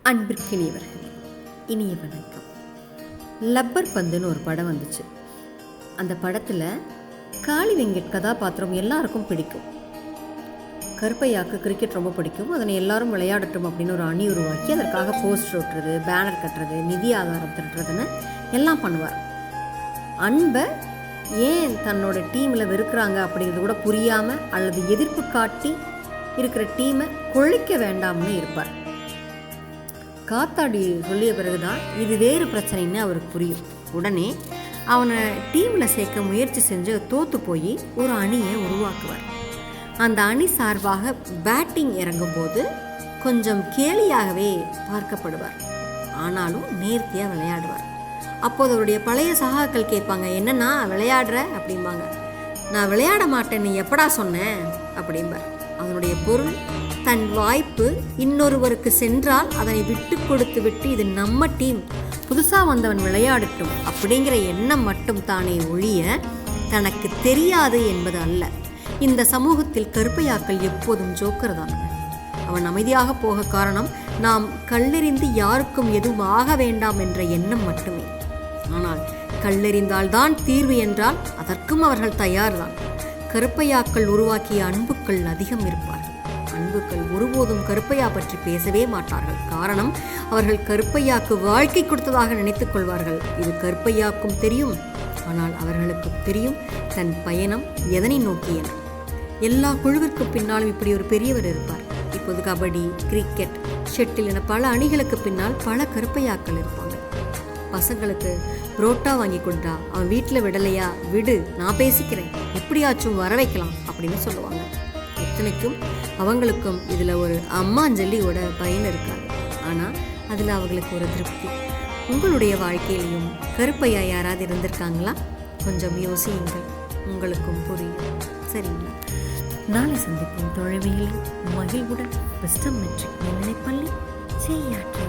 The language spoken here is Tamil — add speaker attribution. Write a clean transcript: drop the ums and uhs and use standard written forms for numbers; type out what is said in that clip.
Speaker 1: அன்பிற்கினியவர்களே, இனிய வணக்கம். லப்பர் பந்துன்னு ஒரு படம் வந்துச்சு. அந்த படத்தில் காளி வெங்கட் கதாபாத்திரம் எல்லாருக்கும் பிடிக்கும். கருப்பையாக்கு கிரிக்கெட் ரொம்ப பிடிக்கும். அதனை எல்லாரும் விளையாடட்டும் அப்படின்னு ஒரு அணி உருவாக்கி அதற்காக போஸ்டர் ஒட்டுறது, பேனர் கட்டுறது, நிதி ஆதாரம் திரட்டுறதுன்னு எல்லாம் பண்ணுவார். அன்பை ஏன் தன்னோட டீமில் வெறுக்கிறாங்க அப்படிங்கிறது கூட புரியாமல் அல்லது எதிர்ப்பு காட்டி இருக்கிற டீமை கொள்ளிக்க வேண்டாம்னு இருப்பார். காத்தாடி சொல்லிய பிறகுதான் இது வேறு பிரச்சனைன்னு அவருக்கு புரியும். உடனே அவனை டீமில் சேர்க்க முயற்சி செஞ்சு தோற்று போய் ஒரு அணியை உருவாக்குவார். அந்த அணி சார்பாக பேட்டிங் இறங்கும்போது கொஞ்சம் கேலியாகவே பார்க்கப்படுவார். ஆனாலும் நேர்த்தியாக விளையாடுவார். அப்போது அவருடைய பழைய சகாக்கள் கேட்பாங்க, என்னன்னா விளையாடுற அப்படிம்பாங்க. நான் விளையாட மாட்டேன்னு எப்படா சொன்னேன் அப்படிம்பார். அதனுடைய பொருள், தன் வாய்ப்பு இன்னொருவருக்கு சென்றால் அதனை விட்டு கொடுத்து விட்டு இது நம்ம டீம், புதுசாக வந்தவன் விளையாடட்டும் அப்படிங்கிற எண்ணம் மட்டும் தானே ஒழிய தனக்கு தெரியாது என்பது அல்ல. இந்த சமூகத்தில் கருப்பையாக்கள் எப்போதும் ஜோக்கர் தான். அவன் அமைதியாக போக காரணம் நாம் கல்லெறிந்து யாருக்கும் எதுவும் ஆக வேண்டாம் என்ற எண்ணம் மட்டுமே. ஆனால் கல்லெறிந்தால்தான் தீர்வு என்றால் அதற்கும் அவர்கள் தயார்தான். கருப்பையாக்கள் உருவாக்கிய அன்புக்கள் அதிகம் இருப்பார்கள். அன்புக்கள் ஒருபோதும் கருப்பையா பற்றி பேசவே மாட்டார்கள். காரணம், அவர்கள் கருப்பையாக்கு வாழ்க்கை கொடுத்ததாக நினைத்துக் கொள்வார்கள். இது கருப்பையாக்கும் தெரியும். ஆனால் அவர்களுக்கு தெரியும் தன் பயணம் எதனை நோக்கிய. எல்லா குழுவிற்கு பின்னாலும் இப்படி ஒரு பெரியவர் இருப்பார். இப்போது கபடி, கிரிக்கெட், ஷெட்டில் என பல அணிகளுக்கு பின்னால் பல கருப்பையாக்கள் இருப்பாங்க. பசங்களுக்கு புரோட்டா வாங்கி கொடுத்தா அவன் வீட்டில் விடலையா, விடு நான் பேசிக்கிறேன், எப்படியாச்சும் வர வைக்கலாம் அப்படின்னு சொல்லுவாங்க. இத்தனைக்கும் அவங்களுக்கும் இதில் ஒரு அம்மாஞ்சல்லியோட பயன் இருக்காது. ஆனால் அதில் அவங்களுக்கு ஒரு திருப்தி. உங்களுடைய வாழ்க்கையிலையும் கருப்பையா யாராவது இருந்திருக்காங்களா? கொஞ்சம் யோசியுங்கள், உங்களுக்கும் புரியும். சரிங்களா? நாளை சந்திப்போம். தொழுமையில் மகிழ்வுடன் விஸ்டம் மெட்ரிக் மேல்நிலைப்பள்ளி செய்யாற்ற.